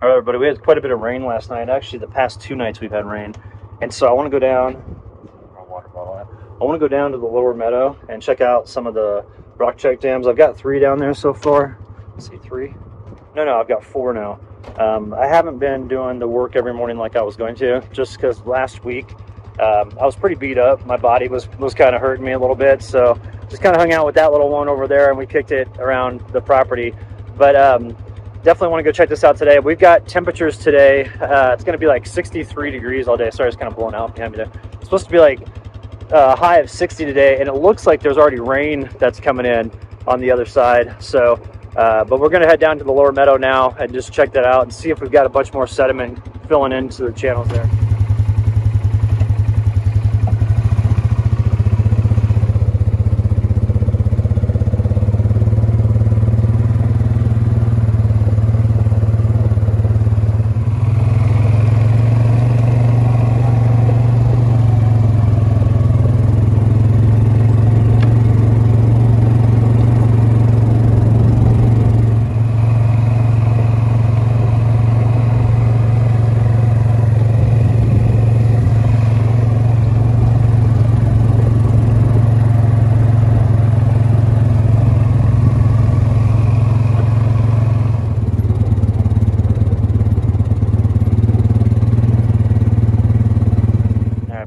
All right, everybody, we had quite a bit of rain last night. Actually, the past 2 nights we've had rain. And so I want to go down, my water bottle out. I want to go down to the lower meadow and check out some of the rock check dams. I've got 3 down there so far. Let's see, 3? No, I've got 4 now. I haven't been doing the work every morning like I was going to, just because last week I was pretty beat up. My body was kind of hurting me a little bit, so just kind of hung out with that little one over there, and we kicked it around the property. But definitely want to go check this out today. We've got temperatures today. It's going to be like 63 degrees all day. Sorry, it's kind of blowing out behind me there. It's supposed to be like a high of 60 today, and it looks like there's already rain that's coming in on the other side. So, but we're going to head down to the lower meadow now and just check that out and see if we've got a bunch more sediment filling into the channels there.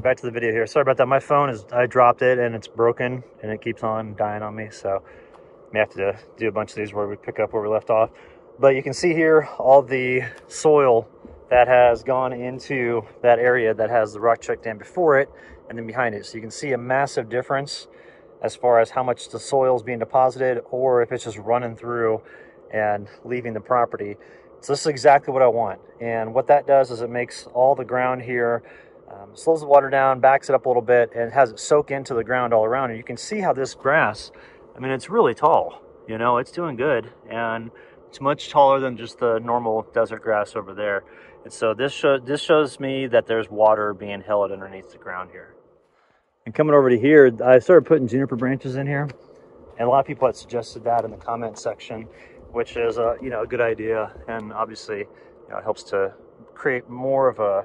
Back to the video here. Sorry about that. My phone I dropped it and it's broken and it keeps on dying on me. So we have to do a bunch of these where we pick up where we left off. But you can see here all the soil that has gone into that area that has the rock check dam before it and then behind it. So you can see a massive difference as far as how much the soil is being deposited or if it's just running through and leaving the property. So this is exactly what I want. And what that does is it makes all the ground here slows the water down, backs it up a little bit, and has it soak into the ground all around. And you can see how this grass, I mean, it's really tall. You know, it's doing good, and it's much taller than just the normal desert grass over there. And so this shows me that there's water being held underneath the ground here. And coming over to here, I started putting juniper branches in here, and a lot of people had suggested that in the comment section, which is a good idea, and obviously it helps to create more of a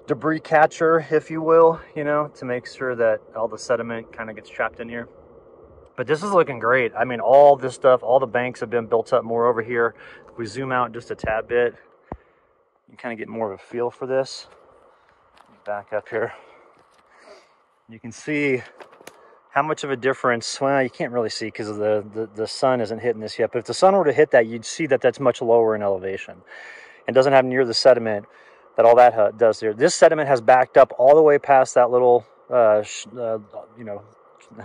debris catcher, if you will, to make sure that all the sediment kind of gets trapped in here. But this is looking great. I mean, all this stuff, all the banks have been built up more over here. If we zoom out just a tad bit, you can kind of get more of a feel for this. Back up here. You can see how much of a difference, well, you can't really see because the sun isn't hitting this yet, but if the sun were to hit that, you'd see that that's much lower in elevation and doesn't have near the sediment that all that does there. This sediment has backed up all the way past that little, I don't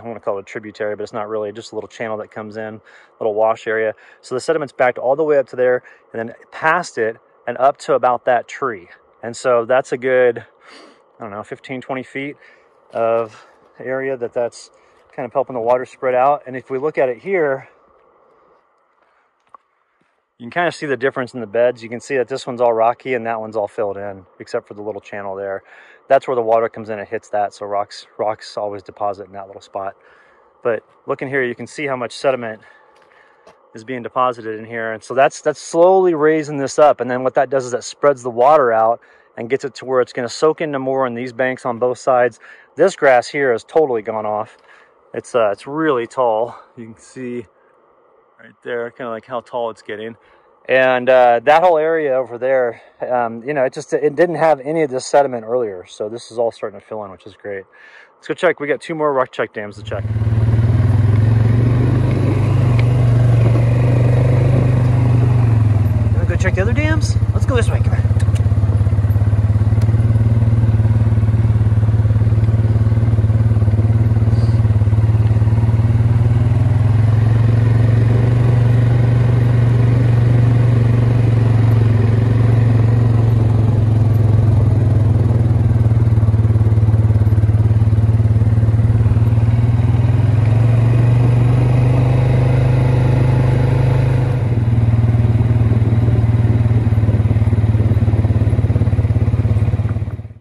want to call it a tributary, but it's not really, just a little channel that comes in, little wash area. So the sediment's backed all the way up to there and then past it and up to about that tree. And so that's a good, I don't know, 15, 20 feet of area that's kind of helping the water spread out. And if we look at it here, you can kind of see the difference in the beds. You can see that this one's all rocky and that one's all filled in, except for the little channel there. That's where the water comes in and hits that. So rocks always deposit in that little spot. But looking here, you can see how much sediment is being deposited in here. And so that's slowly raising this up. And then what that does is that spreads the water out and gets it to where it's going to soak into more in these banks on both sides. This grass here has totally gone off. It's really tall. You can see right there, kind of like how tall it's getting. And that whole area over there, it didn't have any of this sediment earlier. So this is all starting to fill in, which is great. Let's go check. We got 2 more rock check dams to check. You want to go check the other dams? Let's go this way. Come on.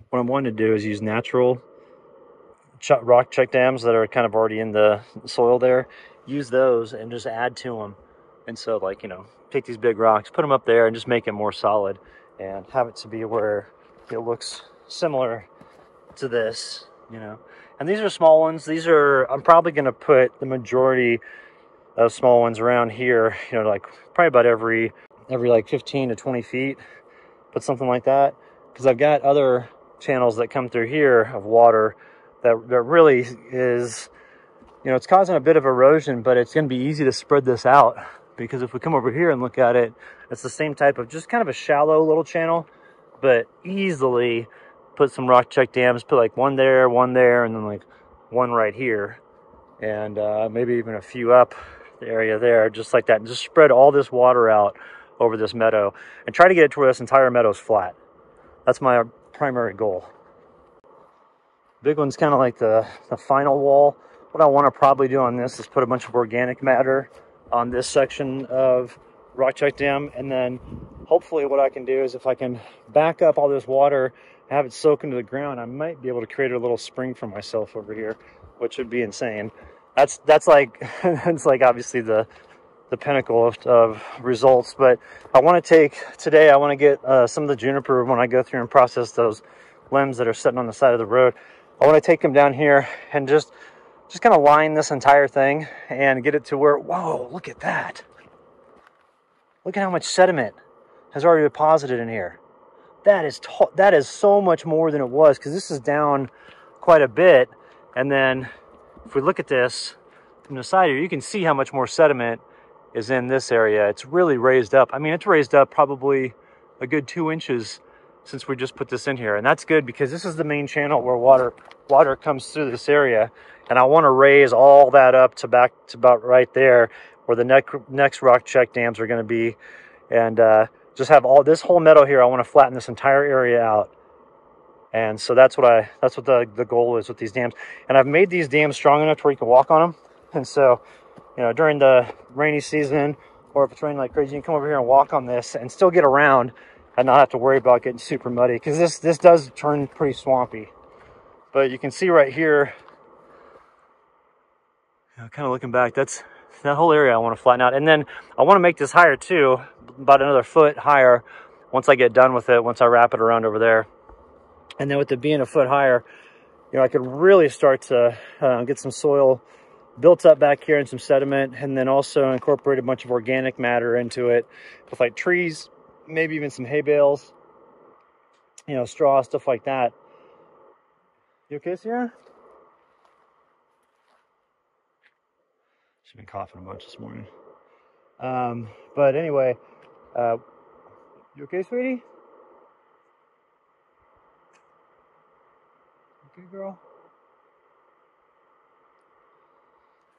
What I'm wanting to do is use natural rock check dams that are kind of already in the soil there. Use those and just add to them And so, like, you know, take these big rocks, put them up there, and just make it more solid, and have it to be where it looks similar to this, you know. And these are small ones. These are, I'm probably going to put the majority of small ones around here, you know, like probably about every like 15 to 20 feet, put something like that, because I've got other channels that come through here of water that really is, you know, it's causing a bit of erosion, but it's going to be easy to spread this out, because if we come over here and look at it, it's the same type of, just kind of a shallow little channel, but easily put some rock check dams, put like one there, and then like one right here, and maybe even a few up the area there, just like that, and just spread all this water out over this meadow and try to get it to where this entire meadow is flat. That's my primary goal. Big one's kind of like the final wall. What I want to probably do on this is put a bunch of organic matter on this section of rock check dam, and then hopefully what I can do is, if I can back up all this water, have it soak into the ground, I might be able to create a little spring for myself over here, which would be insane. That's like it's like obviously the pinnacle of results. But I want to take today, I want to get some of the juniper, when I go through and process those limbs that are sitting on the side of the road, I want to take them down here and just kind of line this entire thing and get it to where, whoa, look at that. Look at how much sediment has already deposited in here. That is so much more than it was, because this is down quite a bit. And then if we look at this from the side here, you can see how much more sediment is in this area. It's really raised up. I mean, it's raised up probably a good 2 inches since we just put this in here. And that's good, because this is the main channel where water comes through this area. And I want to raise all that up to back to about right there where the next rock check dams are going to be. And just have all this whole meadow here. I want to flatten this entire area out. And so that's what the goal is with these dams. And I've made these dams strong enough to where you can walk on them. And so, you know, during the rainy season, or if it's raining like crazy, you can come over here and walk on this and still get around and not have to worry about getting super muddy, because this does turn pretty swampy. But you can see right here, you know, kind of looking back, that's that whole area I want to flatten out. And then I want to make this higher too, about another foot higher once I get done with it, once I wrap it around over there. And then with it being a foot higher, you know, I could really start to get some soil built up back here and some sediment, and then also incorporate a bunch of organic matter into it with like trees, maybe even some hay bales, you know, straw, stuff like that. You okay, Sierra? She's been coughing a bunch this morning. But anyway, you okay, sweetie? Okay, girl.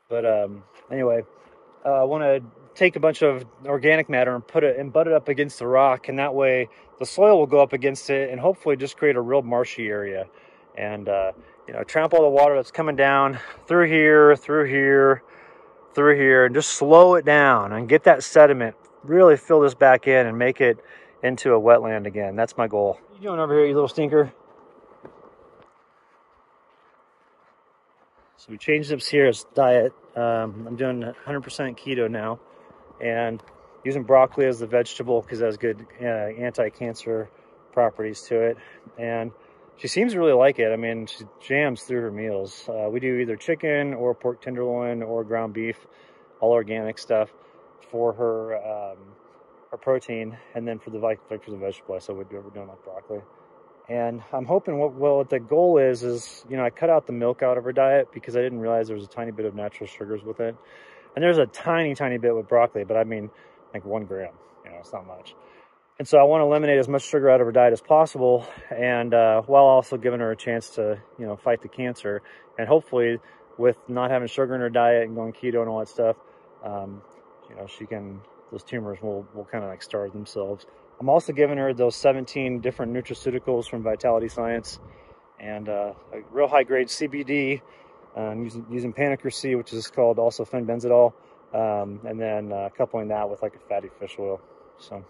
But anyway, I want to take a bunch of organic matter and butt it up against the rock, and that way the soil will go up against it and hopefully just create a real marshy area. And you know, trample all the water that's coming down through here, and just slow it down and get that sediment, really fill this back in and make it into a wetland again. That's my goal. What are you doing over here, you little stinker? So we changed up Sierra's diet. I'm doing 100% keto now, and using broccoli as the vegetable because it has good anti-cancer properties to it. And she seems to really like it. I mean, she jams through her meals. We do either chicken or pork tenderloin or ground beef, all organic stuff for her protein, and then for the vegetable, so we're doing like broccoli. And I'm hoping what the goal is, you know, I cut out the milk out of her diet because I didn't realize there was a tiny bit of natural sugars with it. And there's a tiny bit with broccoli, but I mean, like 1 gram, you know, it's not much. And so I want to eliminate as much sugar out of her diet as possible, and while also giving her a chance to, you know, fight the cancer. And hopefully with not having sugar in her diet and going keto and all that stuff, you know, those tumors will kind of like starve themselves. I'm also giving her those 17 different nutraceuticals from Vitality Science, and a real high-grade CBD, using Panicure C, which is called also fenbenzidol, and then coupling that with like a fatty fish oil. So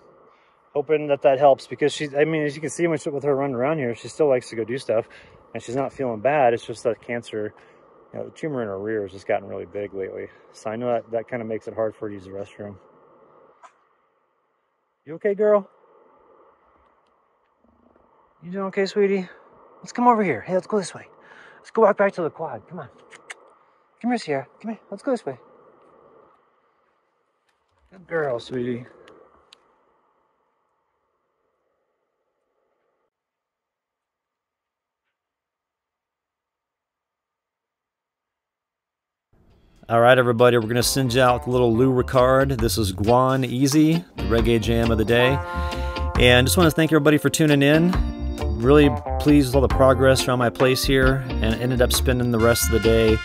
hoping that helps, because I mean, as you can see with her running around here, she still likes to go do stuff, and she's not feeling bad. It's just that cancer, you know, the tumor in her rear has just gotten really big lately. So I know that kind of makes it hard for her to use the restroom. You okay, girl? You doing okay, sweetie? Let's come over here. Hey, let's go this way. Let's go walk back to the quad. Come on. Come here, Sierra. Come here. Let's go this way. Good girl, sweetie. All right, everybody, we're going to send you out with a little Lou Ricard. This is Guan Easy, the reggae jam of the day. And just want to thank everybody for tuning in. Really pleased with all the progress around my place here, and ended up spending the rest of the day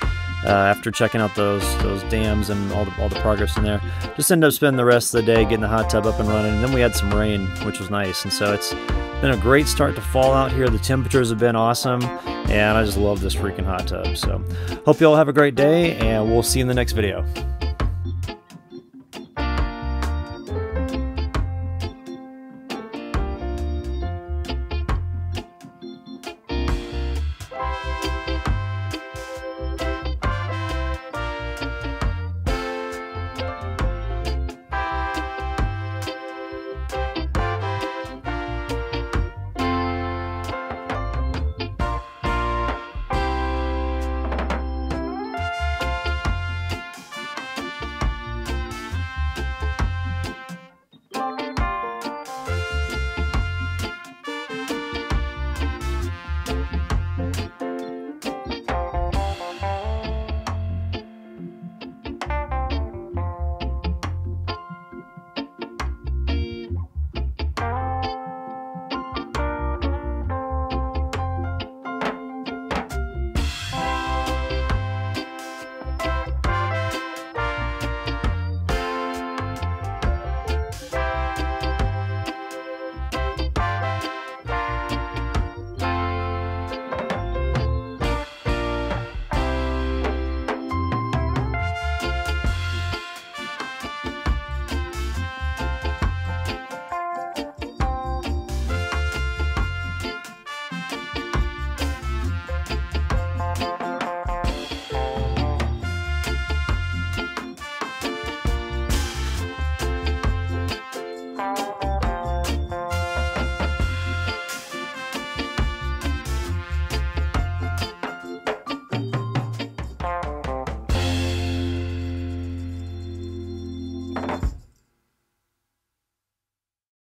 after checking out those dams and all the progress in there. Just ended up spending the rest of the day getting the hot tub up and running, and then we had some rain, which was nice. And so it's been a great start to fall out here. The temperatures have been awesome, and I just love this freaking hot tub. So hope you all have a great day, and we'll see you in the next video.